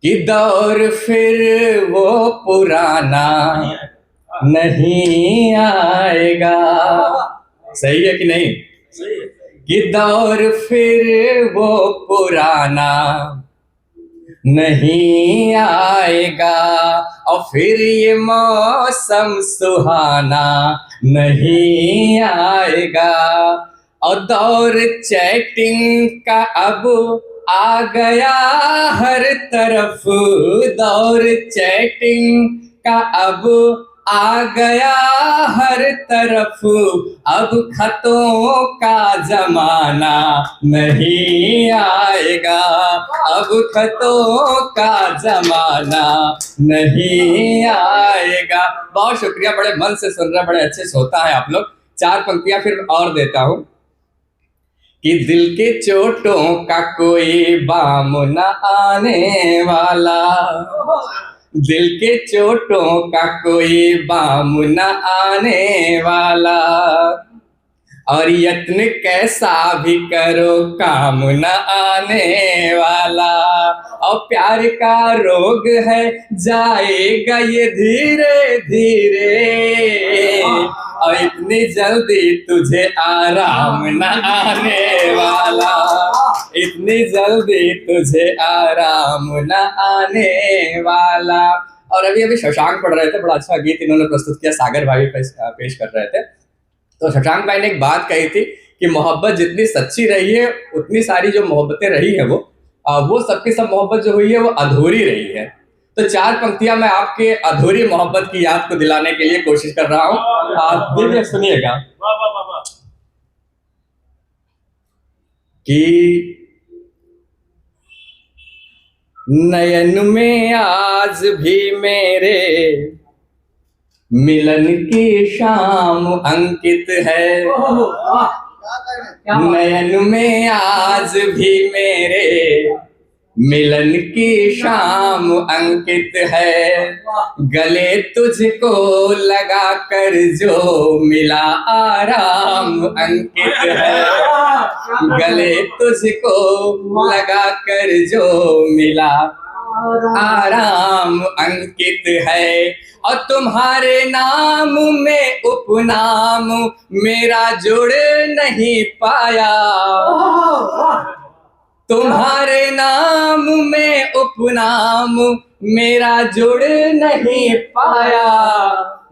कि दौर फिर वो पुराना नहीं आएगा। सही है कि नहीं? कि दौर फिर वो पुराना नहीं आएगा, और फिर ये मौसम सुहाना नहीं आएगा। और दौर चैटिंग का अब आ गया हर तरफ, दौर चैटिंग का अब आ गया हर तरफ। अब खतों का जमाना नहीं आएगा, अब खतों का जमाना नहीं आएगा। बहुत शुक्रिया, बड़े मन से सुन रहे, बड़े अच्छे से होता है आप लोग। 4 पंक्तियां फिर और देता हूं कि दिल के चोटों का कोई बाम न आने वाला, दिल के चोटों का कोई बाम न आने वाला। और यत्न कैसा भी करो काम न आने वाला। और प्यार का रोग है जाएगा ये धीरे धीरे, और इतनी जल्दी तुझे आराम न आने वाला, इतनी जल्दी तुझे आराम न आने वाला। और अभी शशांक पढ़ रहे थे, बड़ा अच्छा गीत इन्होंने प्रस्तुत किया, सागर भाई पेश कर रहे थे। तो शशांक भाई ने एक बात कही थी कि मोहब्बत जितनी सच्ची रही है उतनी सारी जो मोहब्बतें रही है वो सबकी सब मोहब्बत जो हुई है वो अधूरी रही है। तो 4 पंक्तियां मैं आपके अधूरी मोहब्बत की याद को दिलाने के लिए कोशिश कर रहा हूं। आप दिल सुनिएगा कि नयन में आज भी मेरे मिलन की शाम अंकित है, नयन में आज भी मेरे मिलन की शाम अंकित है। गले तुझको लगा कर जो मिला आराम अंकित है, गले तुझको लगा कर जो मिला आराम अंकित है। और तुम्हारे नाम में उपनाम मेरा जुड़ नहीं पाया, तुम्हारे नाम में उपनाम मेरा जुड़ नहीं पाया,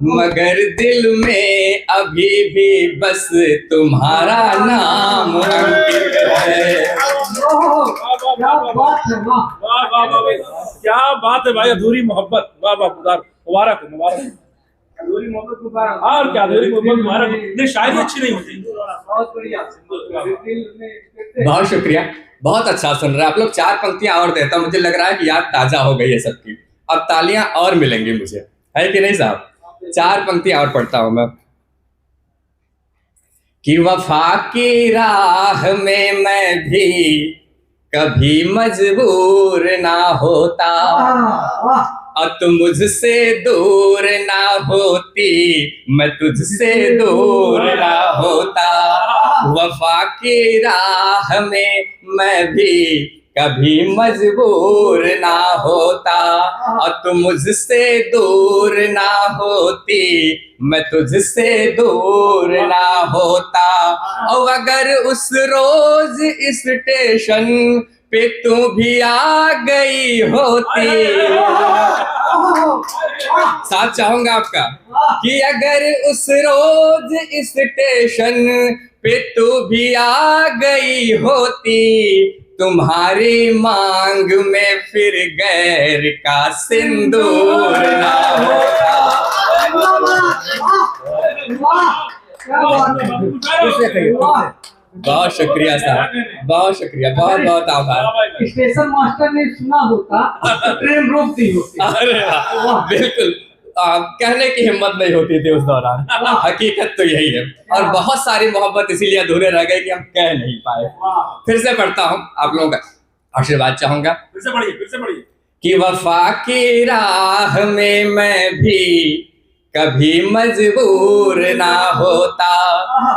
मगर दिल में अभी भी बस तुम्हारा नाम अंकित है। क्या बात है भाई, अधूरी मोहब्बत। वाह वाह, मुबारक मुबारक, अधूरी मोहब्बत मुबारक। और क्या अधूरी मोहब्बत मुबारक। नहीं, शायरी अच्छी नहीं होती। बहुत बढ़िया, बहुत शुक्रिया, बहुत अच्छा सुन रहे हैं आप लोग। 4 पंक्तियां और देता हूं, मुझे लग रहा है कि याद ताजा हो गई है सबकी। अब तालियां और मिलेंगी मुझे, है कि नहीं साहब? 4 पंक्तियां और पढ़ता हूं मैं कि वफा की राह में मैं भी कभी मजबूर ना होता, और तुम मुझसे दूर ना होती मैं तुझसे दूर ना होता। वफा की राह में मैं भी कभी मजबूर ना होता, और तुम मुझसे दूर ना होती मैं तुझसे दूर ना होता। और अगर उस रोज स्टेशन पे तू भी आ गई होती, साथ चाहूंगा आपका कि अगर उस रोज स्टेशन पे तू भी आ गई होती, तुम्हारी मांग में फिर गैर का सिंदूर ना होता। बहुत शुक्रिया साहब, बहुत शुक्रिया, बहुत बहुत आभार। स्टेशन मास्टर ने सुना होता तो ट्रेन रोकती होती। अरे बिल्कुल, कहने की हिम्मत नहीं होती थी उस दौरान। हकीकत तो यही है, और बहुत सारी मोहब्बत इसीलिए अधूरे रह गए कि हम कह नहीं पाए। फिर से पढ़ता हूँ, आप लोगों का आशीर्वाद चाहूंगा। फिर से पढ़िए, फिर से पढ़िए। कि वफा की राह में मैं भी कभी मजबूर ना होता,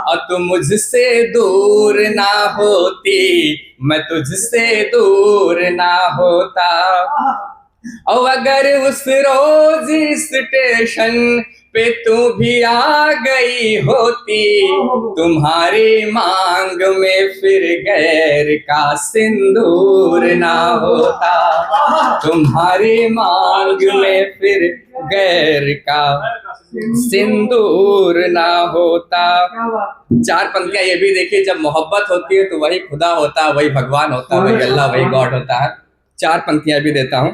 और तुम मुझसे दूर ना होती मैं तुझसे दूर ना होता। और अगर उस रोज स्टेशन पे तू भी आ गई होती, तुम्हारी मांग में फिर गैर का सिंदूर ना होता, तुम्हारी मांग में फिर गैर का सिंदूर ना होता। क्या बात। चार पंक्तियां ये भी देखिए, जब मोहब्बत होती है तो वही खुदा होता है, वही भगवान होता है, वही अल्लाह, वही गॉड होता है। चार पंक्तियां भी देता हूं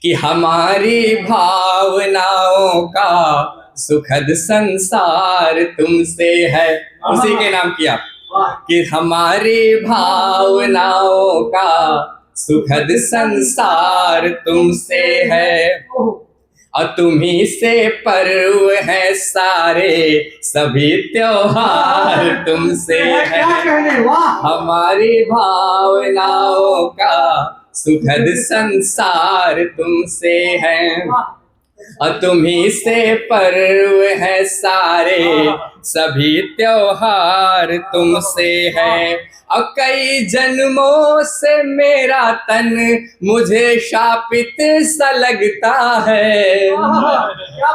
कि हमारी भावनाओं का सुखद संसार तुमसे है, उसी के नाम किया कि हमारी भावनाओं का सुखद संसार तुमसे है, और तुम्ही से पर्व है सारे, सभी त्योहार तुमसे है। क्या कहने, वाह। हमारी भावनाओं का सुखद संसार तुमसे है, और तुम्ही से पर्व है सारे, सभी त्योहार तुमसे है। और कई जन्मों से मेरा तन मुझे शापित सा लगता है,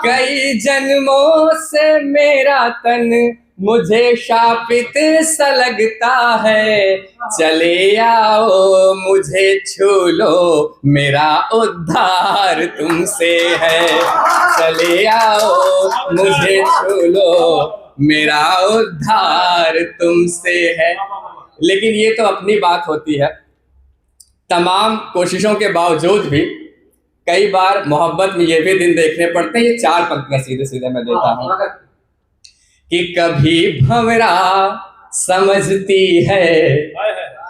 कई जन्मों से मेरा तन मुझे शापित सा लगता है, चले आओ मुझे छू लो, मेरा उद्धार तुमसे है, चले आओ मुझे छू लो, मेरा उद्धार तुमसे है। लेकिन ये तो अपनी बात होती है, तमाम कोशिशों के बावजूद भी कई बार मोहब्बत में ये भी दिन देखने पड़ते हैं। ये चार पंक्तियां सीधे सीधे मैं देता हूं कि कभी भंवरा समझती है,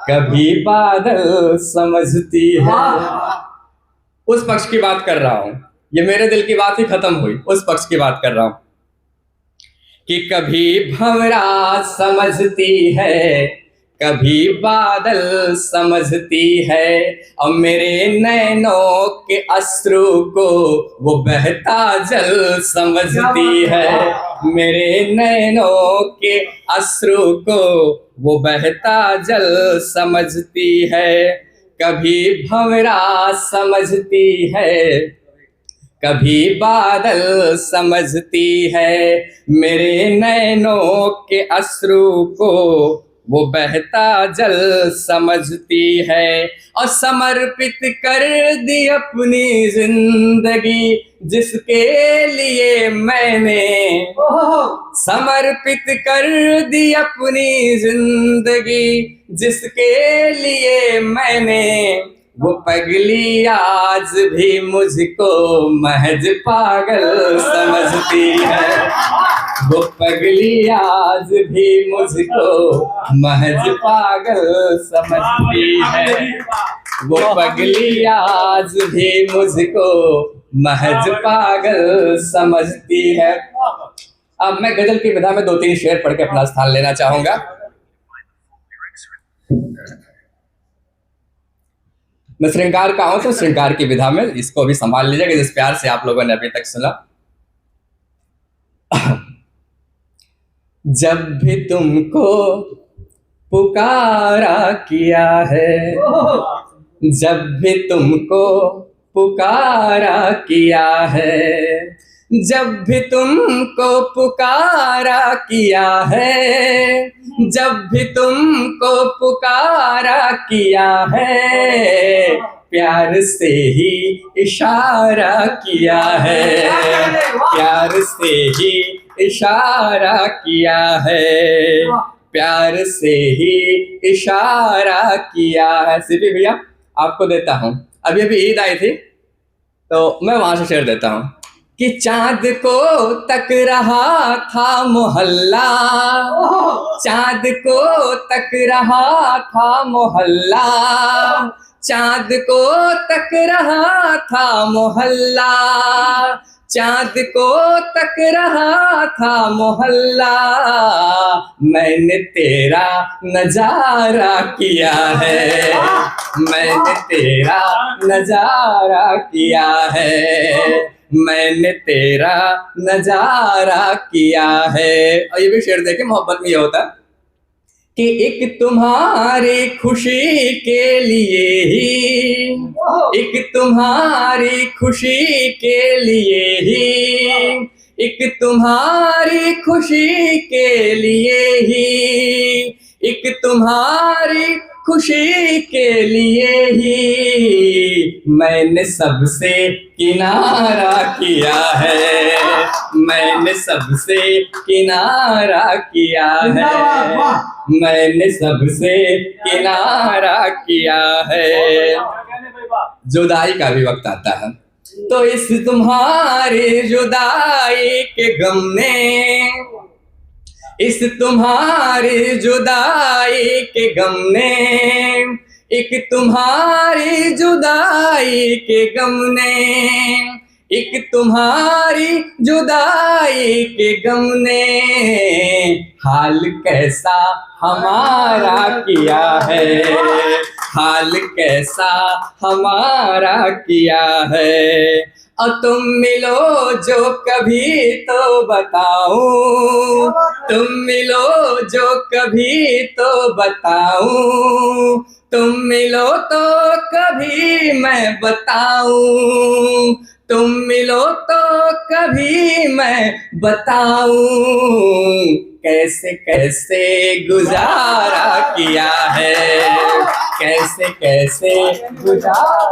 कभी बादल समझती है। उस पक्ष की बात कर रहा हूं, ये मेरे दिल की बात ही खत्म हुई, उस पक्ष की बात कर रहा हूं कि कभी भंवरा समझती है, कभी बादल समझती है, और मेरे नैनों के अश्रु को वो बहता जल समझती है, मेरे नैनों के अश्रु को वो बहता जल समझती है। कभी भंवरा समझती है, कभी बादल समझती है, मेरे नैनों के अश्रु को वो बहता जल समझती है, और समर्पित कर दी अपनी जिंदगी जिसके लिए मैंने, समर्पित कर दी अपनी जिंदगी जिसके लिए मैंने, वो पगली आज भी मुझको महज पागल समझती है, वो पगली आज भी मुझको महज पागल समझती है, वो पगली आज भी मुझको महज पागल समझती है। अब मैं गजल की विधा में 2-3 शेर पढ़ के अपना स्थान लेना चाहूंगा। मैं श्रृंगार का हूं तो श्रृंगार की विधा में इसको भी संभाल लीजिएगा, जिस प्यार से आप लोगों ने अभी तक सुना। जब भी तुमको पुकारा किया है, जब भी तुमको पुकारा किया है, जब भी तुमको पुकारा किया है, जब भी तुमको पुकारा किया है, प्यार से ही इशारा किया है, प्यार से ही इशारा किया है, प्यार से ही इशारा किया है। सिर्फ भैया आपको देता हूँ, अभी अभी ईद आई थी तो मैं वहां से शेर देता हूँ कि चांद को तक रहा था मोहल्ला, चांद को तक रहा था मोहल्ला, चांद को तक रहा था मोहल्ला, चांद को तक रहा था मोहल्ला, मैंने तेरा नजारा किया है, मैंने तेरा नजारा किया है, मैंने तेरा नजारा किया है। और ये भी शेर देखे, मोहब्बत में ये होता है कि एक तुम्हारी खुशी के लिए ही, एक तुम्हारी खुशी के लिए ही, एक तुम्हारी खुशी के लिए ही, एक तुम्हारी खुशी के लिए ही मैंने सबसे किनारा किया है, मैंने सबसे किनारा किया है, मैंने सबसे किनारा किया है। जुदाई का भी वक्त आता है तो इस तुम्हारी जुदाई के गम ने, इस तुम्हारी जुदाई के गम ने, एक तुम्हारी जुदाई के गम ने, एक तुम्हारी जुदाई के गम ने हाल कैसा हमारा किया है, हाल कैसा हमारा किया है। और तुम मिलो जो कभी तो बताऊं, तुम मिलो जो कभी तो बताऊं, तुम मिलो तो कभी मैं बताऊं, तुम मिलो तो कभी मैं बताऊं कैसे कैसे गुजारा किया है, कैसे कैसे गुजारा